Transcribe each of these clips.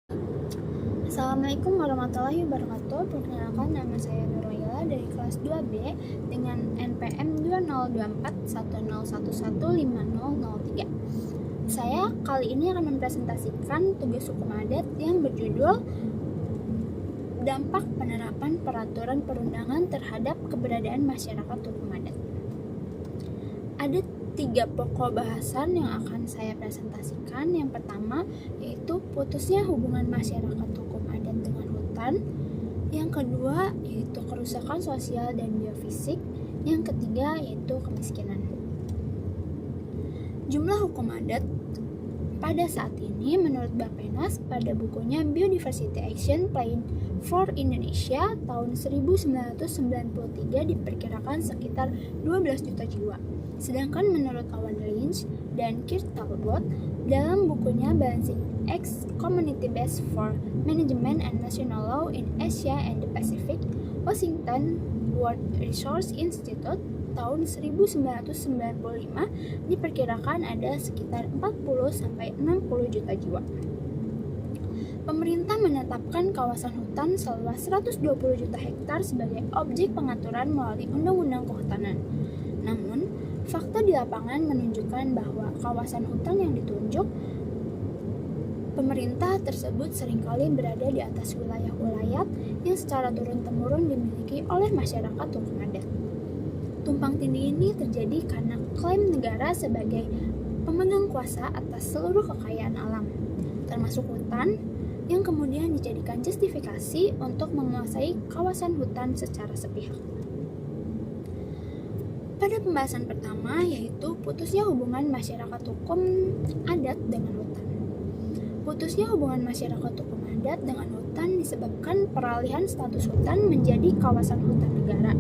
Assalamualaikum warahmatullahi wabarakatuh. Perkenalkan, nama saya Nurayla dari kelas 2B dengan NPM 202410115003. Saya kali ini akan mempresentasikan tugas hukum adat yang berjudul Dampak Penerapan Peraturan Perundangan Terhadap Keberadaan Masyarakat Hukum Adat. Ada 3 pokok bahasan yang akan saya presentasikan. Yang pertama yaitu putusnya hubungan masyarakat hukum adat dengan hutan. Yang kedua yaitu kerusakan sosial dan biofisik. Yang ketiga yaitu kemiskinan. Jumlah hukum adat pada saat ini menurut Bappenas pada bukunya Biodiversity Action Plan for Indonesia tahun 1993 diperkirakan sekitar 12 juta jiwa. Sedangkan menurut Owen Lynch dan Keith Talbot dalam bukunya Balancing Acts Community-Based for Management and National Law in Asia and the Pacific, Washington World Resource Institute tahun 1995 diperkirakan ada sekitar 40-60 juta jiwa. Pemerintah menetapkan kawasan hutan seluas 120 juta hektar sebagai objek pengaturan melalui Undang-Undang Kehutanan. Namun, fakta di lapangan menunjukkan bahwa kawasan hutan yang ditunjuk pemerintah tersebut seringkali berada di atas wilayah-wilayah yang secara turun-temurun dimiliki oleh masyarakat hukum adat. Tumpang tindih ini terjadi karena klaim negara sebagai pemegang kuasa atas seluruh kekayaan alam, termasuk hutan, yang kemudian dijadikan justifikasi untuk menguasai kawasan hutan secara sepihak. Pada pembahasan pertama yaitu putusnya hubungan masyarakat hukum adat dengan hutan. Putusnya hubungan masyarakat hukum adat dengan hutan disebabkan peralihan status hutan menjadi kawasan hutan negara.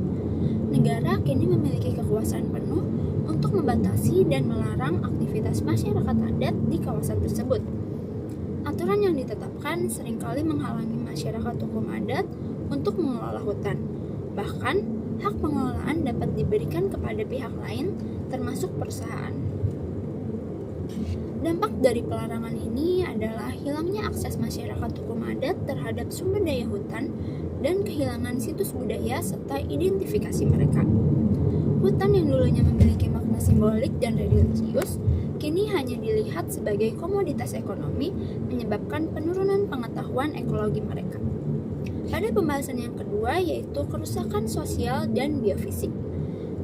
Negara kini memiliki kekuasaan penuh untuk membatasi dan melarang aktivitas masyarakat adat di kawasan tersebut. Aturan yang ditetapkan seringkali menghalangi masyarakat hukum adat untuk mengelola hutan. Bahkan, hak pengelolaan dapat diberikan kepada pihak lain, termasuk perusahaan. Dampak dari pelarangan ini adalah hilangnya akses masyarakat hukum adat terhadap sumber daya hutan dan kehilangan situs budaya serta identifikasi mereka. Hutan yang dulunya memiliki makna simbolik dan religius, kini hanya dilihat sebagai komoditas ekonomi, menyebabkan penurunan pengetahuan ekologi mereka. Pada pembahasan yang kedua yaitu kerusakan sosial dan biofisik.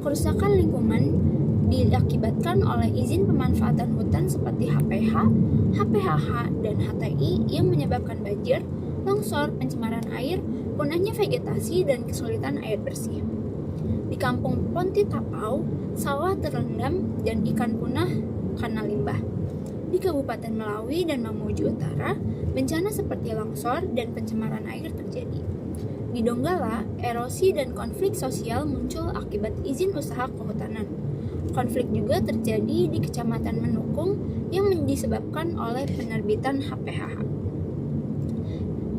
Kerusakan lingkungan diakibatkan oleh izin pemanfaatan hutan seperti HPH, HPHH, dan HTI yang menyebabkan banjir, longsor, pencemaran air, punahnya vegetasi, dan kesulitan air bersih. Di kampung Ponti Tapau, sawah terendam dan ikan punah karena limbah. Di Kabupaten Melawi dan Mamuju Utara, bencana seperti longsor dan pencemaran air terjadi. Di Donggala, erosi dan konflik sosial muncul akibat izin usaha kehutanan. Konflik juga terjadi di Kecamatan Menukung yang disebabkan oleh penerbitan HPHH.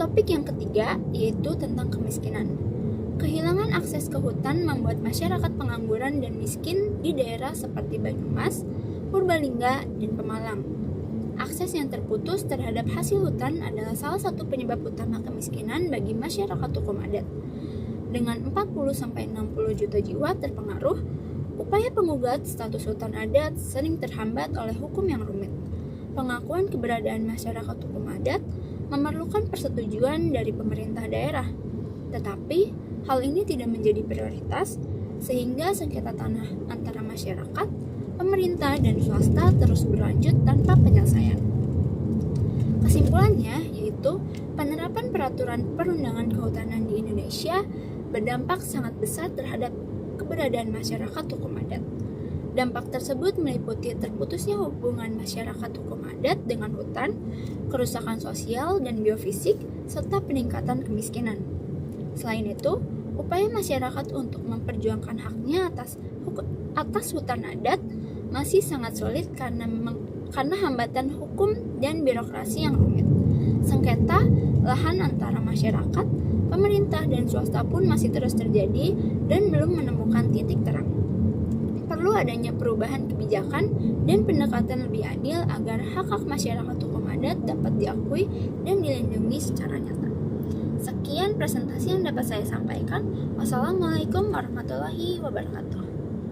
Topik yang ketiga yaitu tentang kemiskinan. Kehilangan akses ke hutan membuat masyarakat pengangguran dan miskin di daerah seperti Banyumas, Purbalingga, dan Pemalang. Akses yang terputus terhadap hasil hutan adalah salah satu penyebab utama kemiskinan bagi masyarakat hukum adat. Dengan 40-60 juta jiwa terpengaruh, upaya pengugat status hutan adat sering terhambat oleh hukum yang rumit. Pengakuan keberadaan masyarakat hukum adat memerlukan persetujuan dari pemerintah daerah. Tetapi, hal ini tidak menjadi prioritas, sehingga sengketa tanah antara masyarakat, pemerintah, dan swasta terus berlanjut tanpa penyelesaian. Kesimpulannya yaitu penerapan peraturan perundangan kehutanan di Indonesia berdampak sangat besar terhadap keberadaan masyarakat hukum adat. Dampak tersebut meliputi terputusnya hubungan masyarakat hukum adat dengan hutan, kerusakan sosial dan biofisik, serta peningkatan kemiskinan. Selain itu, upaya masyarakat untuk memperjuangkan haknya atas hutan adat masih sangat sulit karena hambatan hukum dan birokrasi yang rumit. Sengketa lahan antara masyarakat, pemerintah, dan swasta pun masih terus terjadi dan belum menemukan titik terang. Perlu adanya perubahan kebijakan dan pendekatan lebih adil agar hak-hak masyarakat hukum adat dapat diakui dan dilindungi secara nyata. Sekian presentasi yang dapat saya sampaikan. Wassalamualaikum warahmatullahi wabarakatuh.